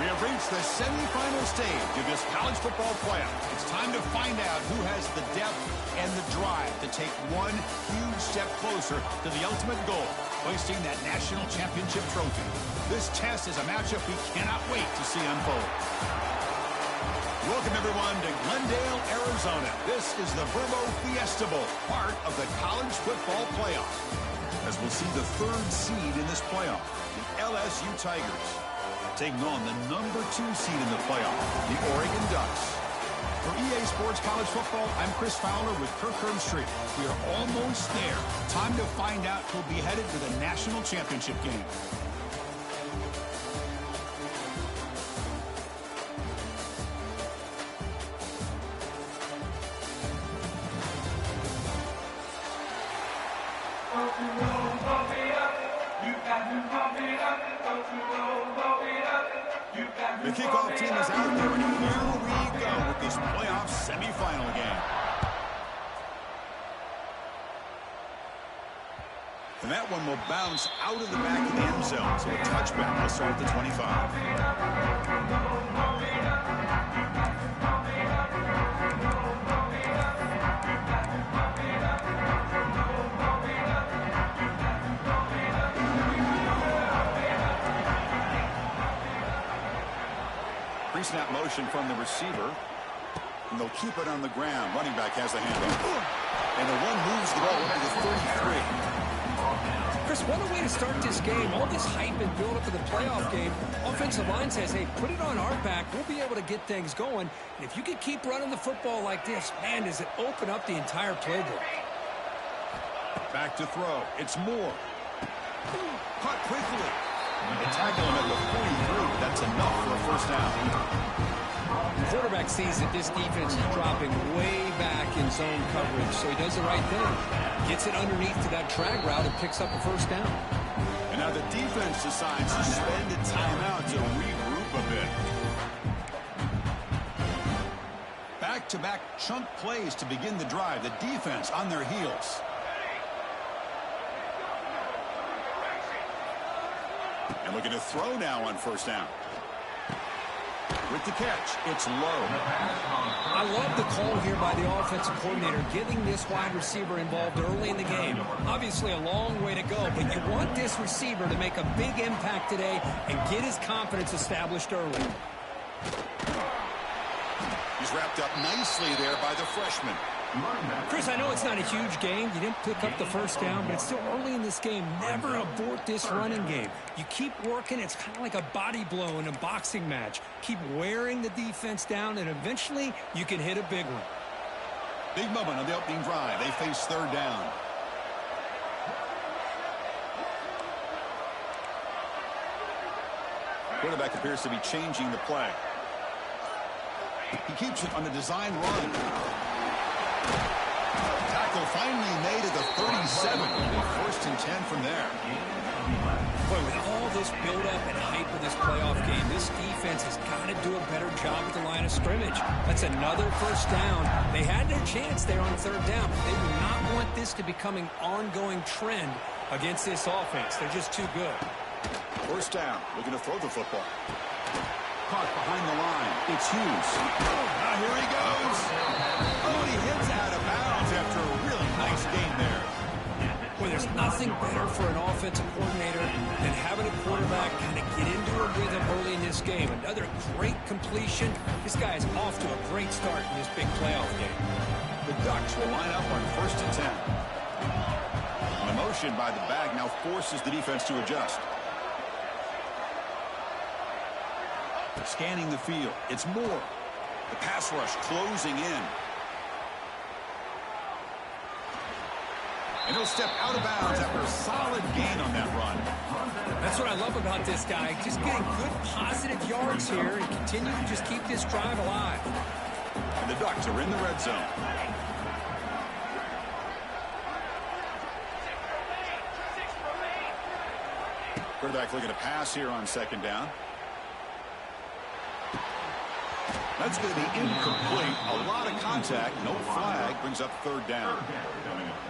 have reached the semifinal stage of this college football playoff. It's time to find out who has the depth and the drive to take one huge step closer to the ultimate goal, hoisting that national championship trophy. This test is a matchup we cannot wait to see unfold. Welcome, everyone, to Glendale, Arizona. This is the Verbo Fiesta Bowl, part of the college football playoff. As we'll see the third seed in this playoff, the LSU Tigers, taking on the number 2 seed in the playoff, the Oregon Ducks. For EA Sports College Football, I'm Chris Fowler with Kirk Herbstreit. We are almost there. Time to find out who'll be headed to the national championship game. The kickoff team is out there, and here we go with this playoff semifinal game. And that one will bounce out of the back of the end zone, so a touchback will start at the 25. Pre-snap motion from the receiver. And they'll keep it on the ground. Running back has the handoff. And the one moves the ball into the 33. Chris, what a way to start this game. All this hype and build up to the playoff game. Offensive line says, hey, put it on our back. We'll be able to get things going. And if you can keep running the football like this, man, does it open up the entire playbook. Back to throw. It's Moore. Caught quickly. They tackle him at the 43, but that's enough for a first down. The quarterback sees that this defense is dropping way back in zone coverage, so he does the right thing. Gets it underneath to that drag route and picks up a first down. And now the defense decides to spend a timeout to regroup a bit. Back-to-back chunk plays to begin the drive. The defense on their heels. And looking to throw now on first down. With the catch, it's low. I love the call here by the offensive coordinator, getting this wide receiver involved early in the game. Obviously a long way to go, but you want this receiver to make a big impact today and get his confidence established early. He's wrapped up nicely there by the freshman. Chris, I know it's not a huge game. You didn't pick up the first down, but it's still early in this game. Never abort this running game. You keep working. It's kind of like a body blow in a boxing match. Keep wearing the defense down, and eventually you can hit a big one. Big moment on the opening drive. They face third down. Quarterback appears to be changing the play. He keeps it on the design run. Tackle finally made at the 37. First and 10 from there. Boy, with all this build-up and hype of this playoff game, this defense has got to do a better job at the line of scrimmage. That's another first down. They had their chance there on third down, but they do not want this to become an ongoing trend against this offense. They're just too good. First down. Looking to throw the football. Caught behind the line. It's Hughes. Now here he goes. Oh, he hits out of bounds after a really nice game there. Well, there's nothing better for an offensive coordinator than having a quarterback kind of get into a rhythm early in this game. Another great completion. This guy is off to a great start in this big playoff game. The Ducks will line up on first and 10. The motion by the back now forces the defense to adjust. Scanning the field. It's Moore. The pass rush closing in. And he'll step out of bounds after a solid gain on that run. That's what I love about this guy. Just getting good positive yards here and continue to just keep this drive alive. And the Ducks are in the red zone. Quarterback looking to pass here on second down. That's going to be incomplete. A lot of contact. No flag. Brings up third down.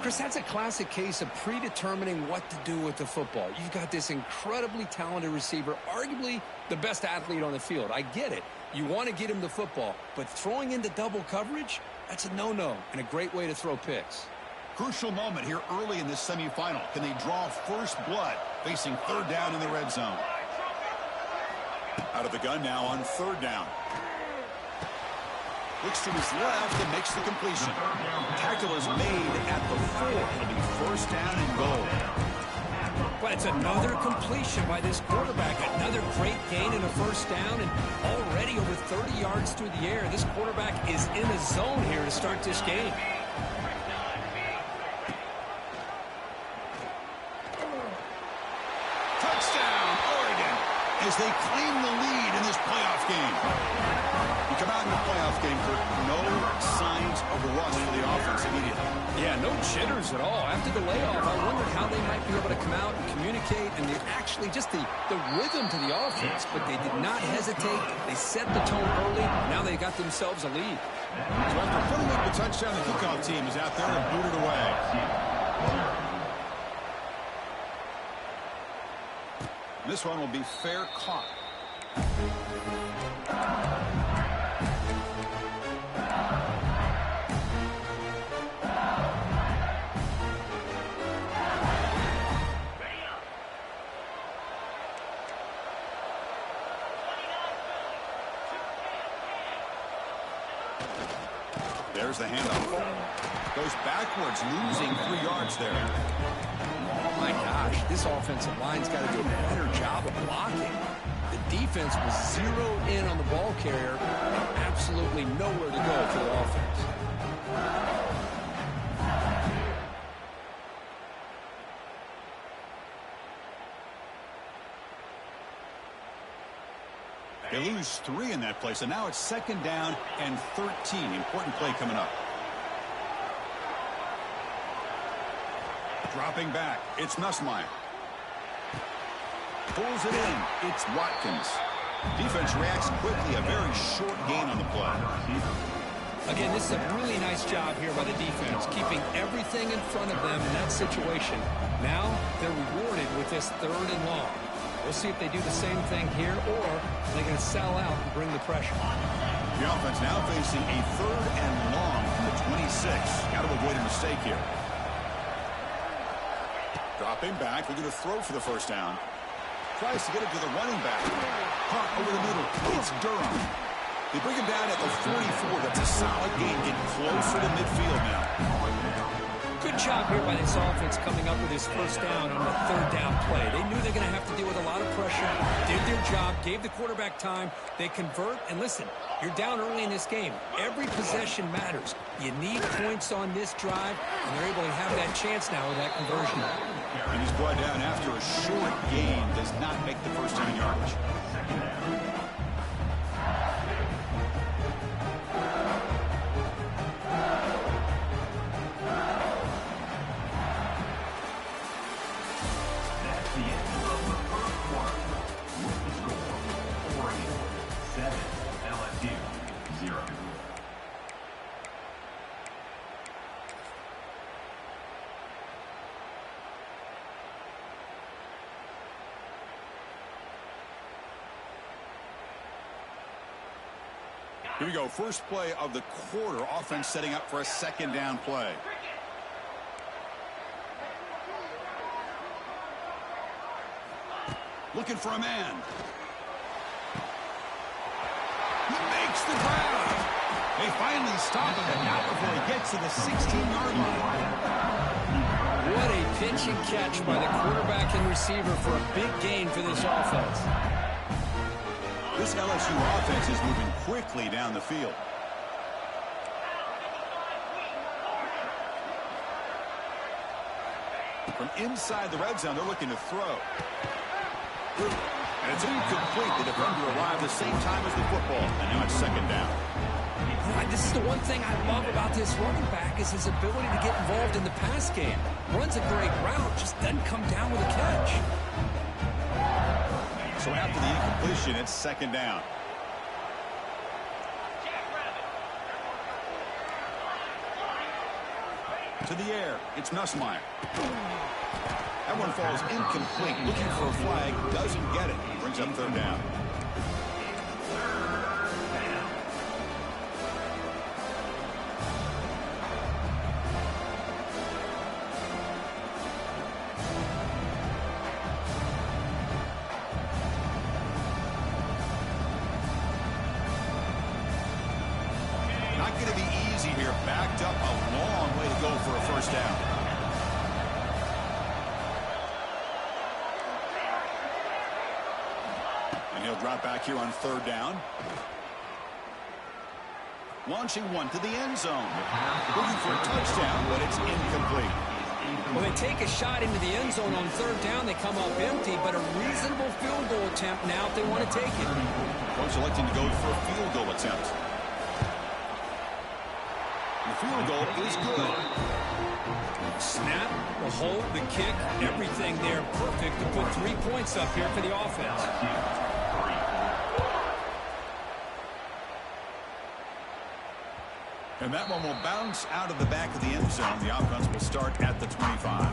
Chris, that's a classic case of predetermining what to do with the football. You've got this incredibly talented receiver, arguably the best athlete on the field. I get it. You want to get him the football, but throwing into double coverage, that's a no-no and a great way to throw picks. Crucial moment here early in this semifinal. Can they draw first blood facing third down in the red zone? Out of the gun now on third down. Looks to his left and makes the completion. Tackle is made at the 4. It'll be first down and goal. But it's another completion by this quarterback. Another great gain in a first down, and already over 30 yards through the air. This quarterback is in the zone here to start this game. Touchdown, Oregon, as they claim the lead in this playoff game. You come out in the playoff game for no signs of rust for the offense immediately. Yeah, no jitters at all. After the layoff, I wondered how they might be able to come out and communicate, and actually just the rhythm to the offense, but they did not hesitate. They set the tone early. Now they got themselves a lead. So after putting up the touchdown, the kickoff team is out there and booted away. This one will be fair caught. There's the handoff. Goes backwards, losing 3 yards there. My gosh, this offensive line's got to do a better job of blocking. The defense was zeroed in on the ball carrier. Absolutely nowhere to go for the offense. They lose 3 in that play, so now it's second down and 13. Important play coming up. Dropping back, it's Nussmeier. Pulls it in, it's Watkins. Defense reacts quickly, a very short gain on the play. Again, this is a really nice job here by the defense, keeping everything in front of them in that situation. Now they're rewarded with this 3rd and long. We'll see if they do the same thing here, or they're going to sell out and bring the pressure. The offense now facing a 3rd and long from the 26. Got to avoid a mistake here. Dropping back, looking to throw for the first down. Tries to get it to the running back. Caught over the middle. It's Durham. They bring him down at the 44. That's a solid gain. Getting closer to midfield now. Good job here by this offense coming up with his first down on the 3rd down play. They knew they're going to have to deal with a lot of pressure, did their job, gave the quarterback time. They convert, and listen, you're down early in this game. Every possession matters. You need points on this drive, and they're able to have that chance now with that conversion. And he's brought down after a short gain. Does not make the first down yardage. Here we go. First play of the quarter. Offense setting up for a second down play. Looking for a man. He makes the grab. They finally stop him, and not before he gets to the 16-yard line. What a pitch and catch by the quarterback and receiver for a big gain for this offense. This LSU offense is moving quickly down the field. From inside the red zone, they're looking to throw. And it's incomplete. The defender arrived the same time as the football, and now it's second down. This is the one thing I love about this running back is his ability to get involved in the pass game. Runs a great route, just doesn't come down with a catch. So after the incompletion, it's second down. To the air, it's Nussmeier. That one falls incomplete. Looking for a flag, doesn't get it. Brings up third down. Not going to be easy here. Backed up a long way to go for a first down. And he'll drop back here on third down. Launching one to the end zone. Looking for a touchdown, but it's incomplete. When they take a shot into the end zone on third down, they come up empty, but a reasonable field goal attempt now if they want to take it. Coach electing to go for a field goal attempt. The field goal is good. Snap, the hold, the kick, everything there perfect to put 3 points up here for the offense. And that one will bounce out of the back of the end zone. The offense will start at the 25.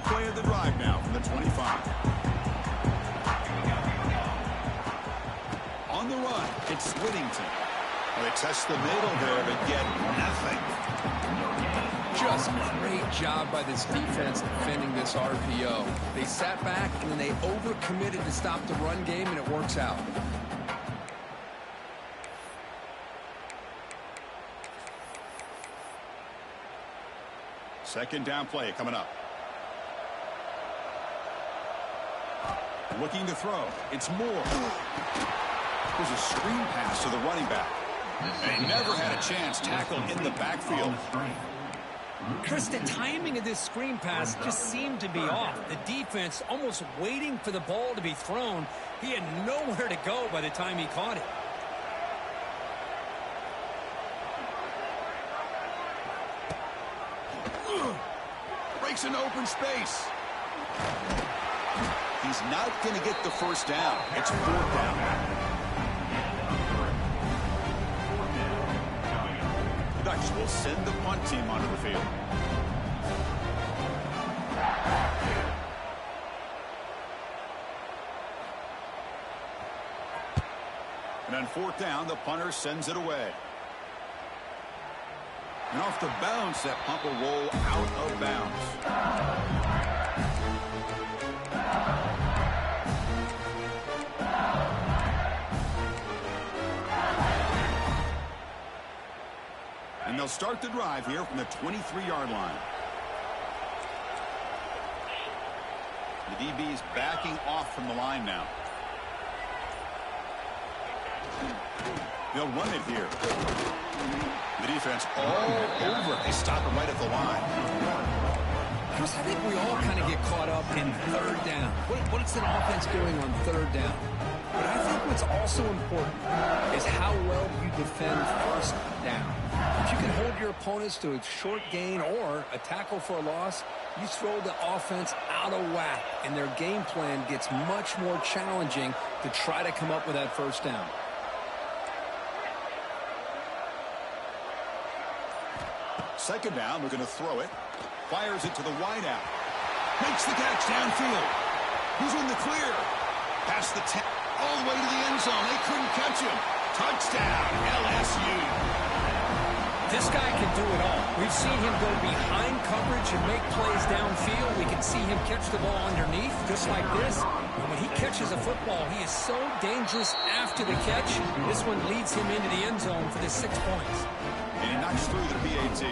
Play of the drive now from the 25. On the run, it's Whittington. Well, they test the middle there, but get nothing. Just great job by this defense defending this RPO. They sat back, and then they overcommitted to stop the run game, and it works out. Second down play coming up. Looking to throw. It's Moore. There's a screen pass to the running back. And he never had a chance tackled in the backfield. Chris, the timing of this screen pass just seemed to be off. The defense almost waiting for the ball to be thrown. He had nowhere to go by the time he caught it. Breaks into open space. He's not going to get the first down. It's fourth down. The Ducks will send the punt team onto the field. And on fourth down, the punter sends it away. And off the bounce, that punt will roll out of bounds. And they'll start the drive here from the 23-yard line. The DB's backing off from the line now. They'll run it here. The defense all over. They stop it right at the line. Chris, I think we all kind of get caught up in third down. What's an offense doing on third down? But I think what's also important is how well you defend first down. If you can hold your opponents to a short gain or a tackle for a loss, you throw the offense out of whack, and their game plan gets much more challenging to try to come up with that first down. Second down, we're going to throw it. Fires it to the wideout. Makes the catch downfield. Who's in the clear? Past the 10, all the way to the end zone. They couldn't catch him. Touchdown, LSU. This guy can do it all. We've seen him go behind coverage and make plays downfield. We can see him catch the ball underneath, just like this. And when he catches a football, he is so dangerous after the catch. This one leads him into the end zone for the 6 points. And he knocks through the PAT.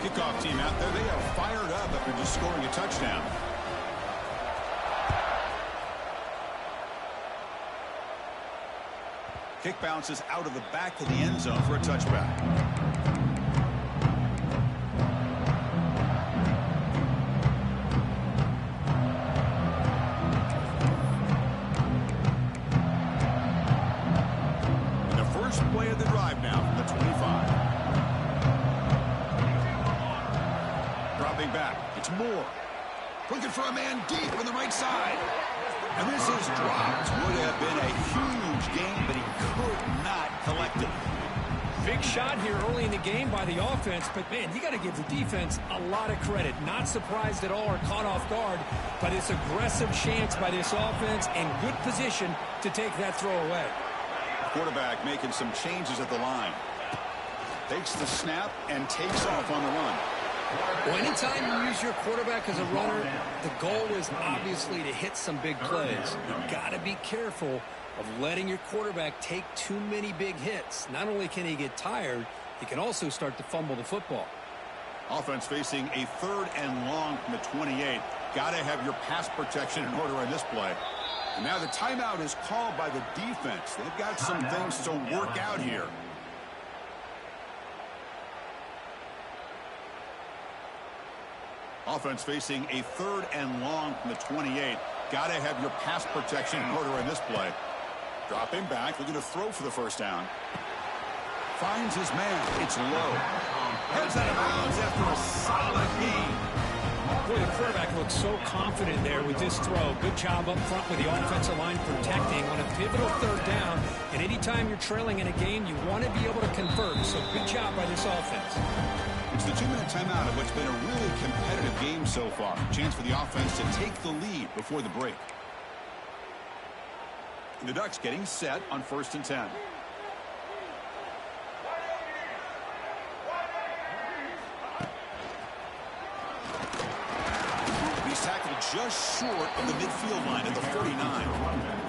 Kickoff team out there, they are fired up after just scoring a touchdown. Kick bounces out of the back of the end zone for a touchback. First play of the drive now from the 25. Dropping back. It's Moore. Looking for a man deep on the right side. And this is dropped. Would have been a huge gain, but he could not collect it. Big shot here early in the game by the offense, but, man, you got to give the defense a lot of credit. Not surprised at all or caught off guard, but it's aggressive chance by this offense and good position to take that throw away. Quarterback making some changes at the line. Takes the snap and takes off on the run. Well, anytime you use your quarterback as a runner, the goal is obviously to hit some big plays. You've got to be careful of letting your quarterback take too many big hits. Not only can he get tired, he can also start to fumble the football. Offense facing a 3rd and long from the 28. Got to have your pass protection in order on this play. And now the timeout is called by the defense. They've got some things to work out here. Offense facing a 3rd and long from the 28. Got to have your pass protection in order in this play. Dropping back, looking to throw for the first down. Finds his man. It's low. Heads out of bounds after a solid gain. Boy, the quarterback looks so confident there with this throw. Good job up front with the offensive line protecting on a pivotal 3rd down. And anytime you're trailing in a game, you want to be able to convert. So good job by this offense. It's the 2-minute timeout of what's been a really competitive game so far. Chance for the offense to take the lead before the break. The Ducks getting set on 1st and 10. He's tackled just short of the midfield line at the 49.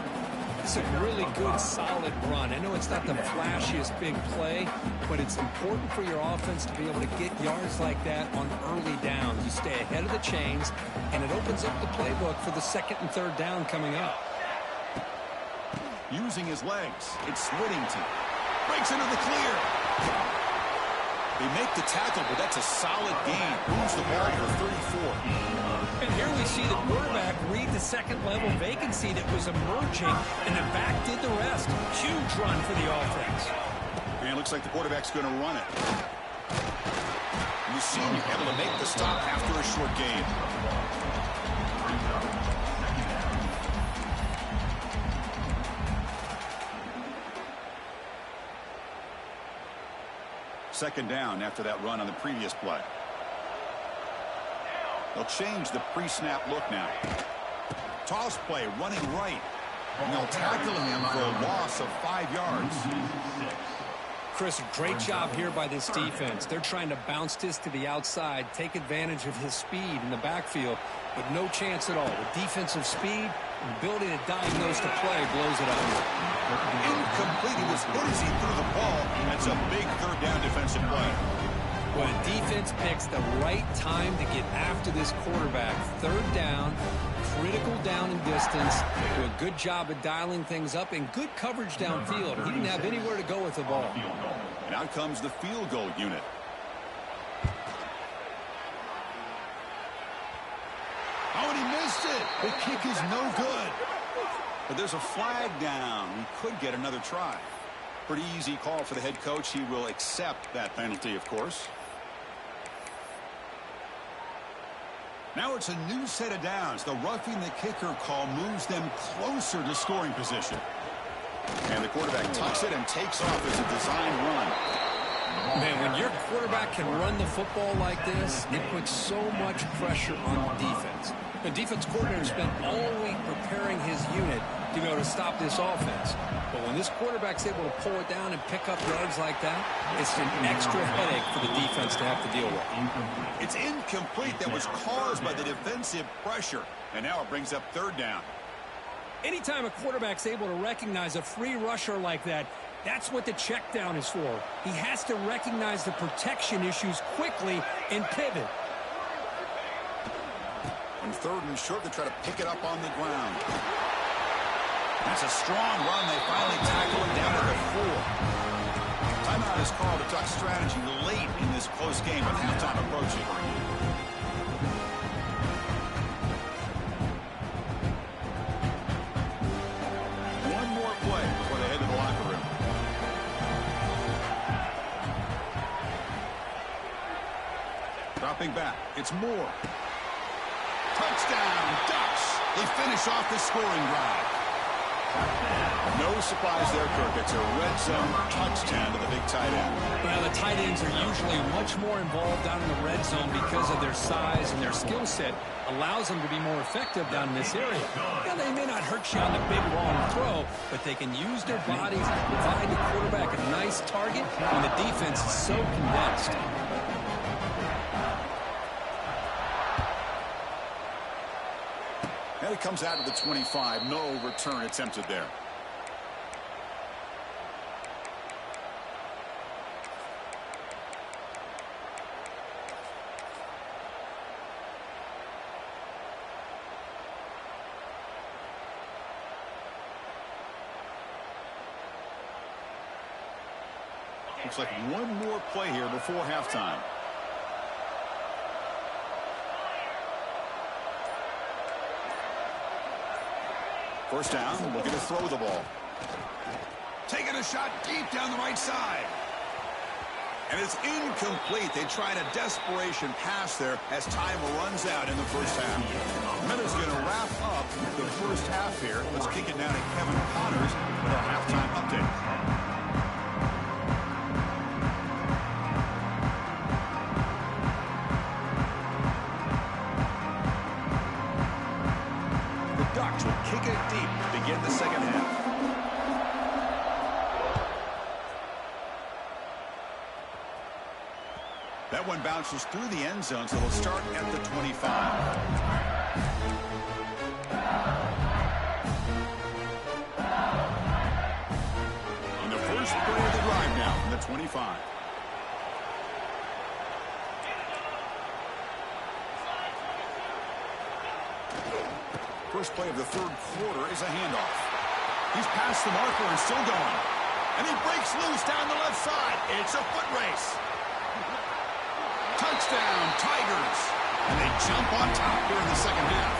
It's a really good, solid run. I know it's not the flashiest big play, but it's important for your offense to be able to get yards like that on early downs. You stay ahead of the chains, and it opens up the playbook for the 2nd and 3rd down coming up. Using his legs, it's Whittington. Breaks into the clear. They make the tackle, but that's a solid gain. Moves the ball to 34. And here we see the quarterback read the 2nd-level vacancy that was emerging, and the back did the rest. Huge run for the offense. And it looks like the quarterback's going to run it. And the senior able to make the stop after a short gain. Second down after that run on the previous play. They'll change the pre-snap look now. Toss play running right. And they'll tackle him for a loss of 5 yards. Chris, great job here by this defense. They're trying to bounce this to the outside, take advantage of his speed in the backfield, but no chance at all. The defensive speed and ability to diagnose the play blows it up. Incomplete. He was hit as he threw the ball. That's a big 3rd down defensive play. Well, the defense picks the right time to get after this quarterback. 3rd down, critical down and distance. Do a good job of dialing things up and good coverage downfield. He didn't have anywhere to go with the ball. And out comes the field goal unit. Oh, and he missed it. The kick is no good. But there's a flag down. He could get another try. Pretty easy call for the head coach. He will accept that penalty, of course. Now it's a new set of downs. The roughing the kicker call moves them closer to scoring position. And the quarterback tucks it and takes off as a design run. Man, when your quarterback can run the football like this, it puts so much pressure on the defense. The defense coordinator spent all week preparing his unit to be able to stop this offense. But when this quarterback's able to pull it down and pick up yards like that, it's an extra headache for the defense to have to deal with. It's incomplete. That was caused by the defensive pressure. And now it brings up 3rd down. Anytime a quarterback's able to recognize a free rusher like that, that's what the check down is for. He has to recognize the protection issues quickly and pivot. And 3rd and short, they try to pick it up on the ground. That's a strong run. They finally tackle him down at the 4. Timeout is called. A Duck strategy late in this close game with halftime approaching. One more play before they head to the locker room. dropping back. It's Moore. Touchdown, Ducks. They finish off the scoring drive. No surprise there, Kirk. It's a red zone touchdown to the big tight end. Well, the tight ends are usually much more involved down in the red zone because of their size and their skill set. Allows them to be more effective down in this area. Now, they may not hurt you on the big long throw, but they can use their bodies to provide the quarterback a nice target when the defense is so condensed. And it comes out of the 25. No return attempted there. Looks like one more play here before halftime. First down, looking to throw the ball. Taking a shot deep down the right side. And it's incomplete. They tried a desperation pass there as time runs out in the first half. Miller's going to wrap up the first half here. Let's kick it down to Kevin Connors with our halftime update. Ducks will kick it deep to begin the second half. That one bounces through the end zone, so it'll start at the 25. On the first play of the drive now from the 25. First play of the third quarter is a handoff. He's past the marker and still going. And he breaks loose down the left side. It's a foot race. Touchdown, Tigers. And they jump on top here in the second half.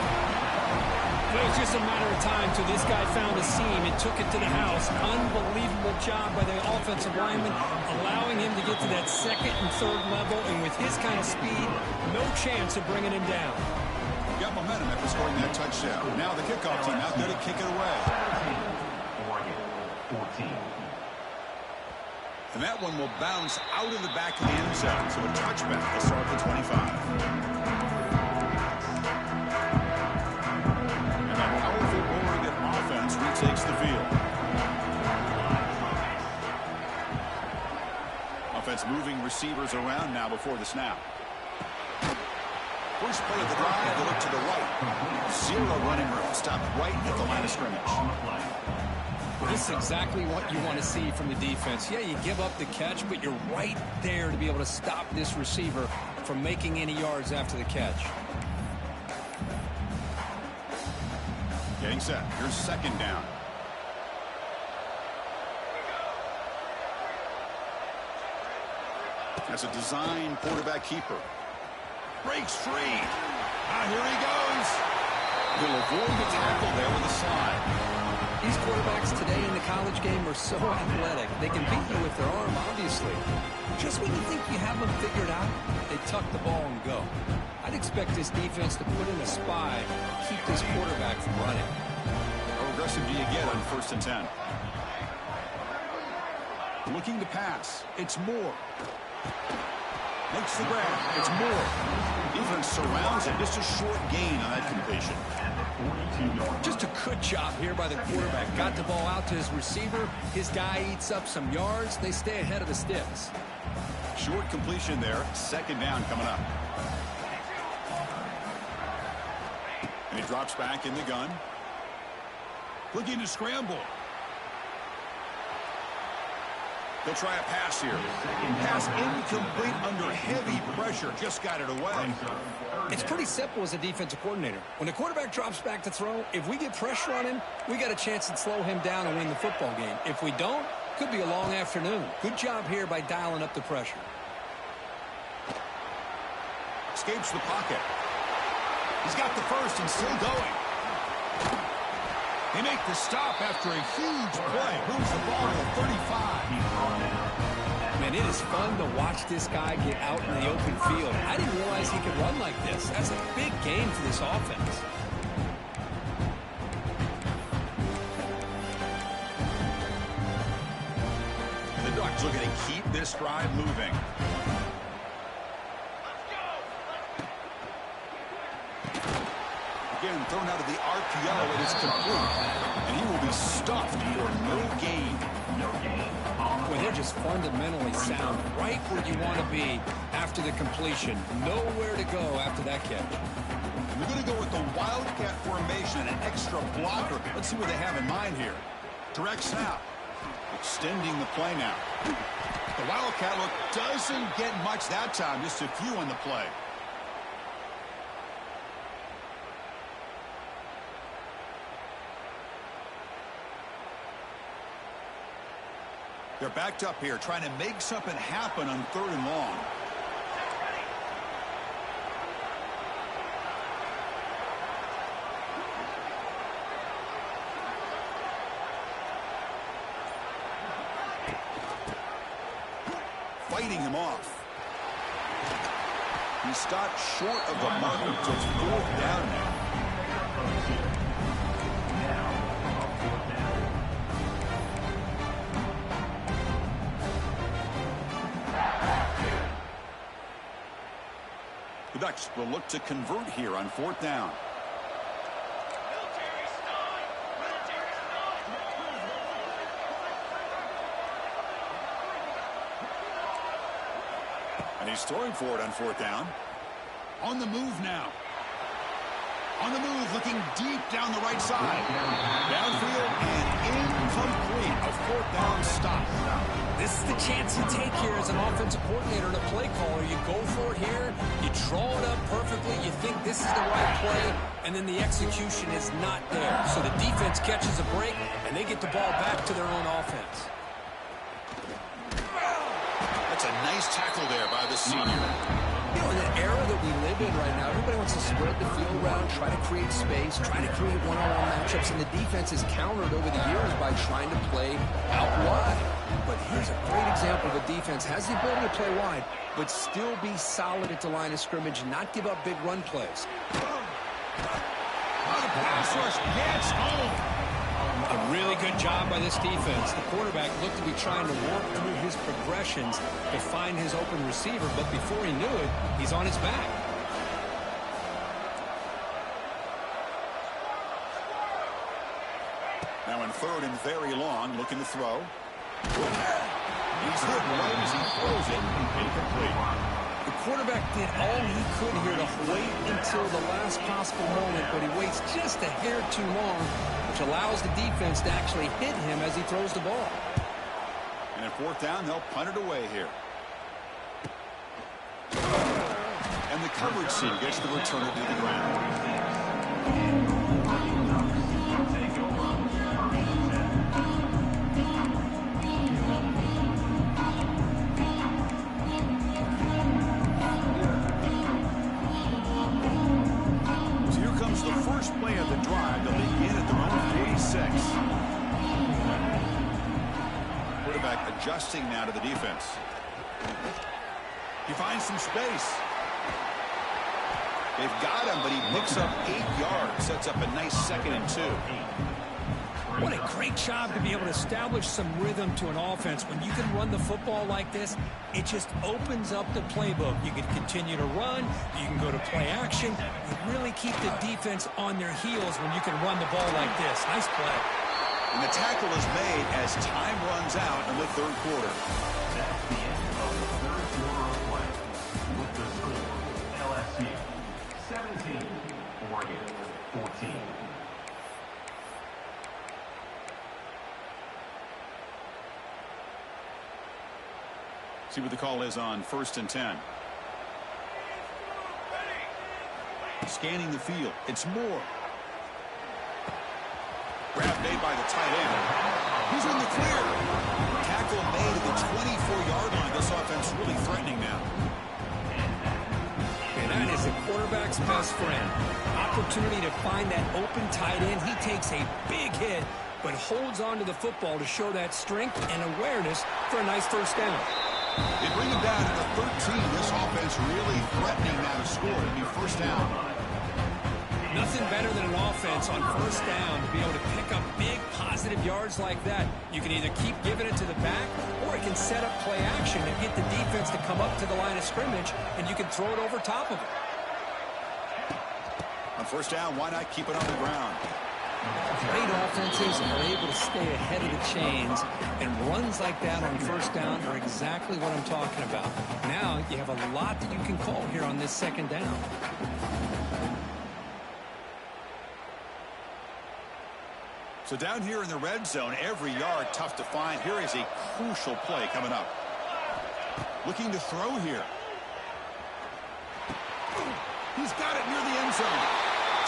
It was just a matter of time till this guy found a seam and took it to the house. Unbelievable job by the offensive lineman, allowing him to get to that second and third level. And with his kind of speed, no chance of bringing him down. Got momentum after scoring that touchdown. Now the kickoff team out there to kick it away. And that one will bounce out of the back of the end zone. So a touchback to start the 25. And a powerful Oregon offense retakes the field. Offense moving receivers around now before the snap. First play of the drive, they look to the right. Zero running room. Stopped right at the line of scrimmage. This is exactly what you want to see from the defense. Yeah, you give up the catch, but you're right there to be able to stop this receiver from making any yards after the catch. Getting set. Here's second down. That's a design quarterback keeper. Breaks free. Here he goes. He'll avoid the tackle there with a slide. These quarterbacks today in the college game are so athletic. They can beat you with their arm, obviously. Just when you think you have them figured out, they tuck the ball and go. I'd expect this defense to put in a spy, keep this quarterback from running. How aggressive do you get on 1st and 10? Looking to pass. It's Moore. Makes the grab. It's Moore. Defense surrounds him. Just a short gain on that completion. Just a good job here by the quarterback. Got the ball out to his receiver. His guy eats up some yards. They stay ahead of the sticks. Short completion there. Second down coming up. And he drops back in the gun. Looking to scramble. They'll try a pass here. Pass incomplete under heavy pressure. Just got it away. It's pretty simple as a defensive coordinator. When the quarterback drops back to throw, if we get pressure on him, we got a chance to slow him down and win the football game. If we don't, could be a long afternoon. Good job here by dialing up the pressure. Escapes the pocket. He's got the first and still going. They make the stop after a huge play. Moves the ball to the 35. Man, it is fun to watch this guy get out in the open field. I didn't realize he could run like this. That's a big game for this offense. The Ducks looking to keep this drive moving. Again, thrown out of the RPO, it is complete. And he will be stuffed for no gain. Well, they're just fundamentally sound, right where you want to be after the completion. Nowhere to go after that catch. We're going to go with the Wildcat formation and an extra blocker. Let's see what they have in mind here. Direct snap. Extending the play now. The Wildcat look doesn't get much that time. Just a few on the play. They're backed up here, trying to make something happen on 3rd and long. Fighting him off. He stopped short of the mark until 4th down now. The Ducks will look to convert here on 4th down. And he's throwing for it on 4th down. On the move now. On the move, looking deep down the right side. Downfield and incomplete. A 4th down stop. This is the chance you take here as an offensive coordinator and a play caller. You go for it here, you draw it up perfectly, you think this is the right play, and then the execution is not there. So the defense catches a break, and they get the ball back to their own offense. That's a nice tackle there by the senior. You know, in the era that we live in right now, everybody wants to spread the field around, try to create space, try to create one-on-one matchups, and the defense has countered over the years by trying to play out wide. But here's a great example of a defense has the ability to play wide, but still be solid at the line of scrimmage and not give up big run plays. Oh, the pass rush gets home. A really good job by this defense. The quarterback looked to be trying to work through his progressions to find his open receiver, but before he knew it, he's on his back. Now in 3rd and very long, looking to throw. He's hit right as he throws it. Incomplete. The quarterback did all he could here to wait until the last possible moment, but he waits just a hair too long, which allows the defense to actually hit him as he throws the ball. And at 4th down, they'll punt it away here. And the coverage team gets the returner to the ground. The first play of the drive. They'll begin at their own 46. Quarterback adjusting now to the defense. He finds some space. They've got him, but he picks up 8 yards. Sets up a nice 2nd and 2. What a great job to be able to establish some rhythm to an offense. When you can run the football like this, it just opens up the playbook. You can continue to run. You can go to play action. You really keep the defense on their heels when you can run the ball like this. Nice play. And the tackle is made as time runs out in the 3rd quarter. That's the end of the 3rd quarter of play. With the score, LSU 17, Oregon 14. See what the call is on 1st and 10. Scanning the field. It's Moore. Grab made by the tight end. He's in the clear. Tackle made at the 24-yard line. This offense really threatening now. And that is the quarterback's best friend. Opportunity to find that open tight end. He takes a big hit, but holds on to the football to show that strength and awareness for a nice 1st down. They bring him down to the 13. This offense really threatening now to score. It'll be first down. Nothing better than an offense on first down to be able to pick up big positive yards like that. You can either keep giving it to the back, or it can set up play action and get the defense to come up to the line of scrimmage, and you can throw it over top of it. On first down, why not keep it on the ground? Great offenses are able to stay ahead of the chains, and runs like that on first down are exactly what I'm talking about. Now you have a lot that you can call here on this second down. So down here in the red zone, every yard tough to find. Here is a crucial play coming up. Looking to throw here. He's got it near the end zone.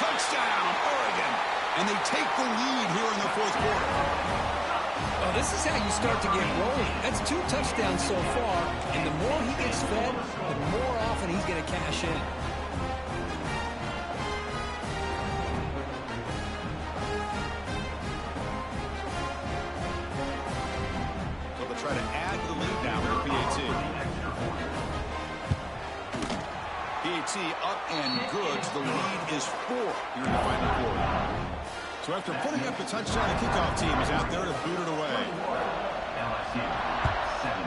Touchdown, Oregon. And they take the lead here in the fourth quarter. Well, this is how you start to get rolling. That's 2 touchdowns so far, and the more he gets fed, the more often he's going to cash in. Try to add to the lead now for PAT. PAT up and good. The lead is 4 here in the final quarter. So after putting up the touchdown, the kickoff team is out there to boot it away. LSU 17.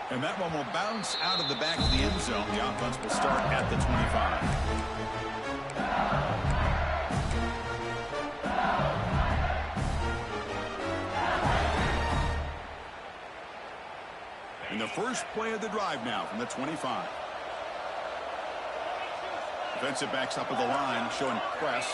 And that one will bounce out of the back of the end zone. The offense will start at the 25. And the first play of the drive now from the 25. Defensive backs up at the line, showing press.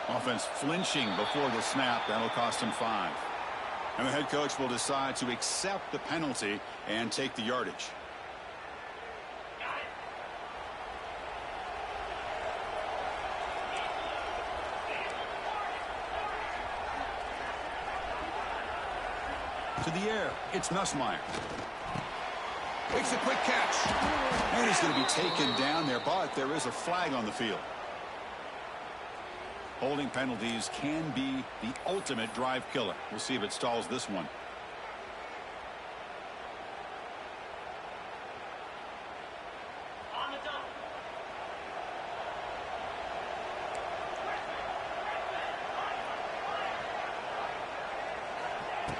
Offense flinching before the snap. That'll cost him 5. And the head coach will decide to accept the penalty and take the yardage. To the air, it's Nussmeier. Makes a quick catch. And he's going to be taken down there, but there is a flag on the field. Holding penalties can be the ultimate drive killer. We'll see if it stalls this one.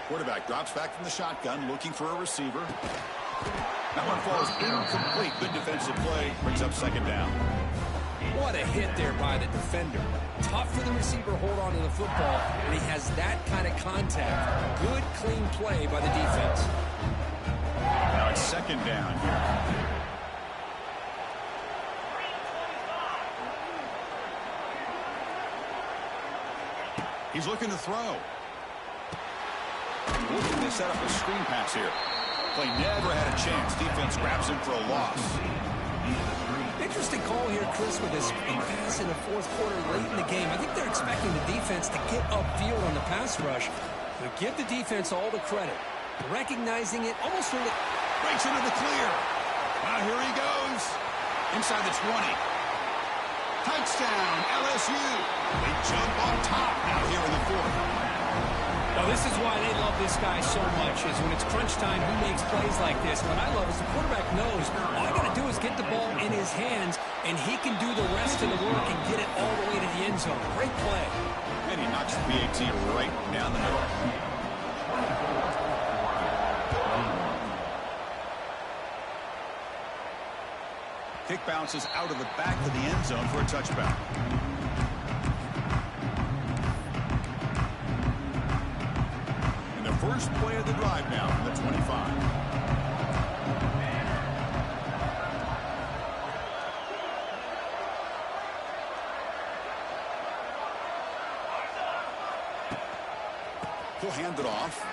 Quarterback drops back from the shotgun, looking for a receiver. That one falls incomplete. Good defensive play. Brings up second down. What a hit there by the defender. Tough for the receiver to hold on to the football, and he has that kind of contact. Good, clean play by the defense. Now it's second down here. He's looking to throw. Looking to set up a screen pass here. Play never had a chance. Defense grabs him for a loss. Interesting call here, Chris, with this pass in the fourth quarter late in the game. I think they're expecting the defense to get upfield on the pass rush. But give the defense all the credit. Recognizing it almost really... Breaks into the clear. Now here he goes. Inside the 20. Touchdown, LSU. They jump on top now here in the fourth. Well, this is why they love this guy so much, is when it's crunch time, he makes plays like this. What I love is the quarterback knows all I got to do is get the ball in his hands, and he can do the rest of the work and get it all the way to the end zone. Great play. And he knocks the PAT right down the middle. Kick bounces out of the back of the end zone for a touchback. First play of the drive now from the 25. He'll hand it off.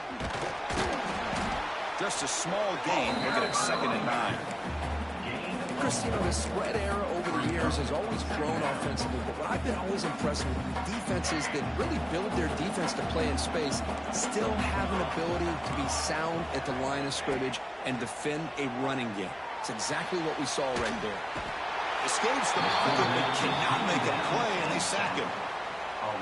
Just a small gain. We'll get it second and 9. Chris, you know, the spread era over the years has always grown offensively, but what I've been always impressed with defenses that really build their defense to play in space still have an ability to be sound at the line of scrimmage and defend a running game. It's exactly what we saw right there. Escapes the pocket, but cannot make a play, and they sack him.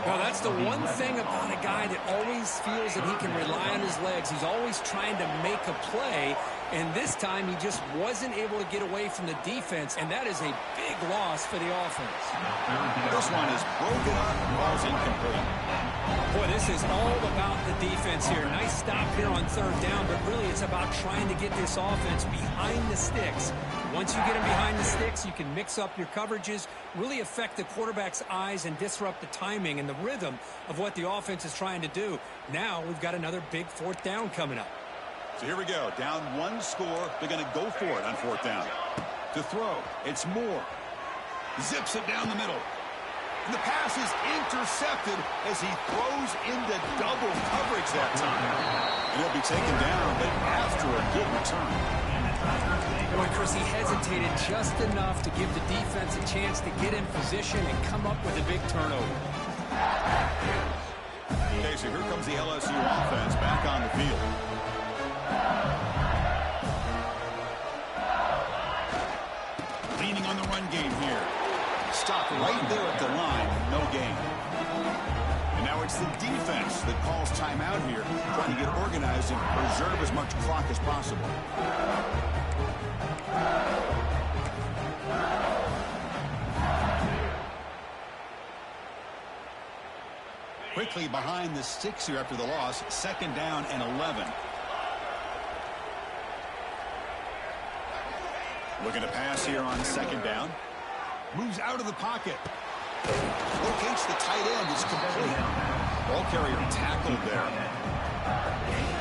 Well, that's the one thing about a guy that always feels that he can rely on his legs. He's always trying to make a play, and this time he just wasn't able to get away from the defense, and that is a big loss for the offense. This one is broken up, ball's incomplete. Boy, this is all about the defense here. Nice stop here on third down, but really it's about trying to get this offense behind the sticks. Once you get them behind the sticks, you can mix up your coverages, really affect the quarterback's eyes and disrupt the timing and the rhythm of what the offense is trying to do. Now we've got another big fourth down coming up. So here we go. Down one score. They're going to go for it on fourth down. To throw, it's Moore. Zips it down the middle. And the pass is intercepted as he throws into double coverage that time. And he'll be taken down, but after a good return. Boy, Chris, he hesitated just enough to give the defense a chance to get in position and come up with a big turnover. Okay, so here comes the LSU offense back on the field. Leaning on the run game here. Stop right there at the line. No gain. And now it's the defense that calls timeout here, trying to get organized and preserve as much clock as possible. Quickly behind the sticks here after the loss. Second down and 11. Looking to pass here on second down. Moves out of the pocket. Locates the tight end. It's complete. Ball carrier tackled there.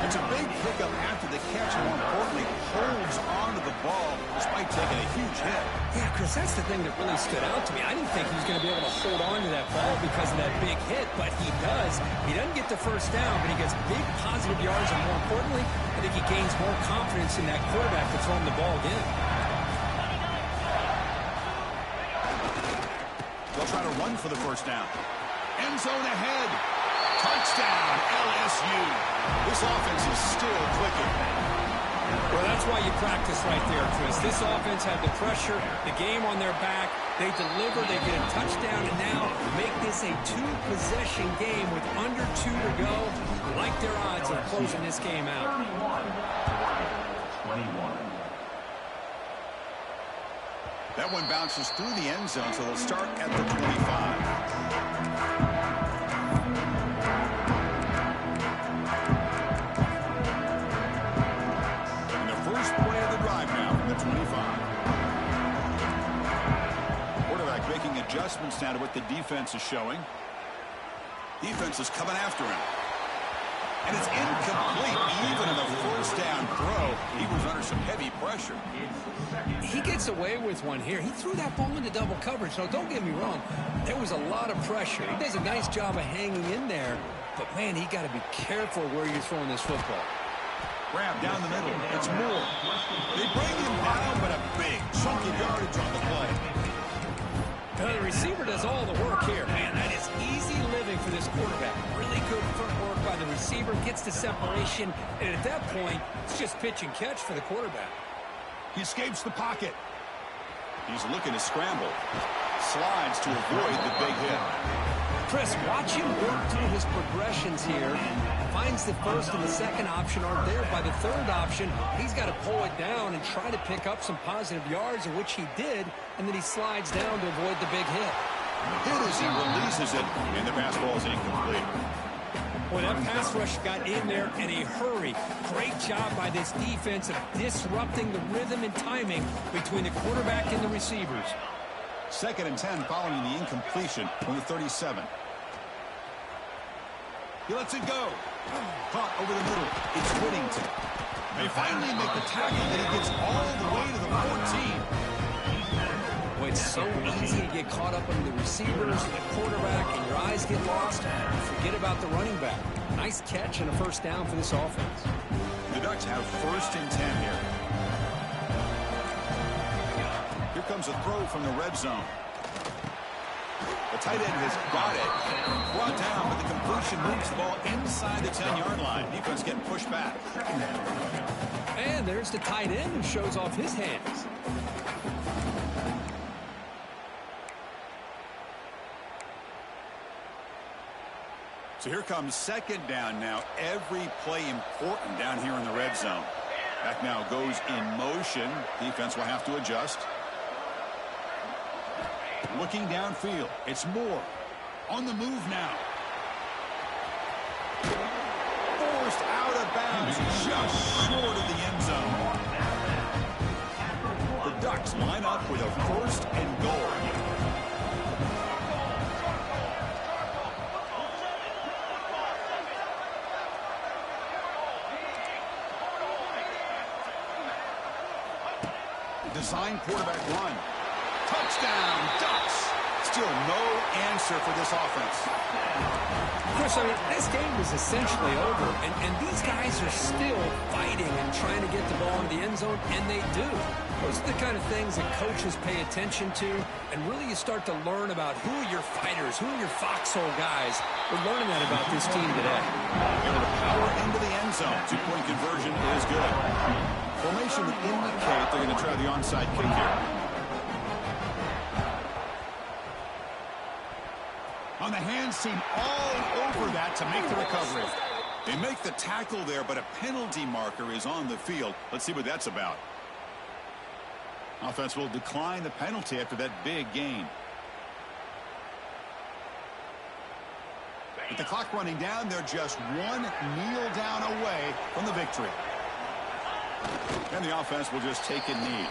It's a big pickup after the catch. More importantly, holds on to the ball despite taking a huge hit. Yeah, Chris, that's the thing that really stood out to me. I didn't think he was going to be able to hold on to that ball because of that big hit, but he does. He doesn't get the first down, but he gets big positive yards, and more importantly, I think he gains more confidence in that quarterback to throw him the ball again. They'll try to run for the first down. End zone ahead. Touchdown, LSU. This offense is still clicking. Well, that's why you practice right there, Chris. This offense had the pressure, the game on their back. They deliver, they get a touchdown, and now make this a two-possession game with under 2 to go. I like their odds of closing this game out. 21. That one bounces through the end zone, so they'll start at the 25. Play of the drive now from the 25. Quarterback making adjustments now to what the defense is showing. Defense is coming after him. And it's incomplete. Even in the first down throw, he was under some heavy pressure. He gets away with one here. He threw that ball into double coverage. Now, don't get me wrong. There was a lot of pressure. He does a nice job of hanging in there. But, man, he got to be careful where you're throwing this football. Grab down the middle. It's Moore. They bring him down, but a big chunk of yardage on the play. The receiver does all the work here. Man, that is easy living for this quarterback. Really good footwork by the receiver. Gets the separation. And at that point, it's just pitch and catch for the quarterback. He escapes the pocket. He's looking to scramble. Slides to avoid the big hit. Chris, watch him work through his progressions here. Finds the first and the second option aren't there. By the third option, he's got to pull it down and try to pick up some positive yards, which he did, and then he slides down to avoid the big hit. Hit as he releases it, and the pass ball is incomplete. Boy, that pass rush got in there in a hurry. Great job by this defense of disrupting the rhythm and timing between the quarterback and the receivers. Second and 10 following the incompletion from the 37. He lets it go. Caught over the middle. It's Whittington. They finally make the tackle, and he gets all the way to the 14. Boy, it's so easy to get caught up under the receivers, the quarterback, and your eyes get lost. Forget about the running back. Nice catch and a first down for this offense. The Ducks have first and 10 here. Here comes a throw from the red zone. The tight end has got it. Brought down, but the completion moves the ball inside the 10-yard line. Defense getting pushed back. And there's the tight end who shows off his hands. So here comes second down now. Every play important down here in the red zone. Back now goes in motion. Defense will have to adjust. Looking downfield. It's Moore. On the move now. Forced out of bounds. Just short of the end zone. The Ducks line up with a 1st and goal. Design quarterback run. Touchdown, Ducks. Still no answer for this offense. Chris, I mean, this game is essentially over, and these guys are still fighting and trying to get the ball in the end zone, and they do. Those are the kind of things that coaches pay attention to, and really you start to learn about who are your fighters, who are your foxhole guys. We're learning that about this team today. Able to power into the end zone. 2-point conversion is good. Formation would indicate they're going to try the onside kick here. On the hands team all over that to make the recovery. They make the tackle there, but a penalty marker is on the field. Let's see what that's about. Offense will decline the penalty after that big gain. With the clock running down, they're just one kneel down away from the victory. And the offense will just take a knee.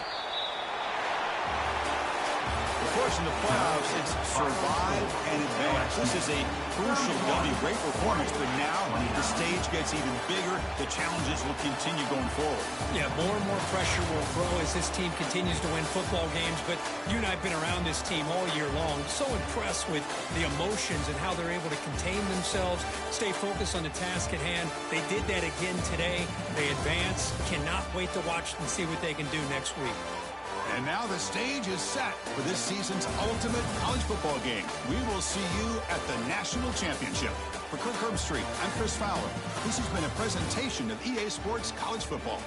Of course, in the playoffs, it's survive and advance. This is a crucial W. Great performance, but now the stage gets even bigger. The challenges will continue going forward. Yeah, more and more pressure will grow as this team continues to win football games. But you and I have been around this team all year long. So impressed with the emotions and how they're able to contain themselves, stay focused on the task at hand. They did that again today. They advance. Cannot wait to watch and see what they can do next week. And now the stage is set for this season's ultimate college football game. We will see you at the National Championship. For Kirk Herbstreit, I'm Chris Fowler. This has been a presentation of EA Sports College Football.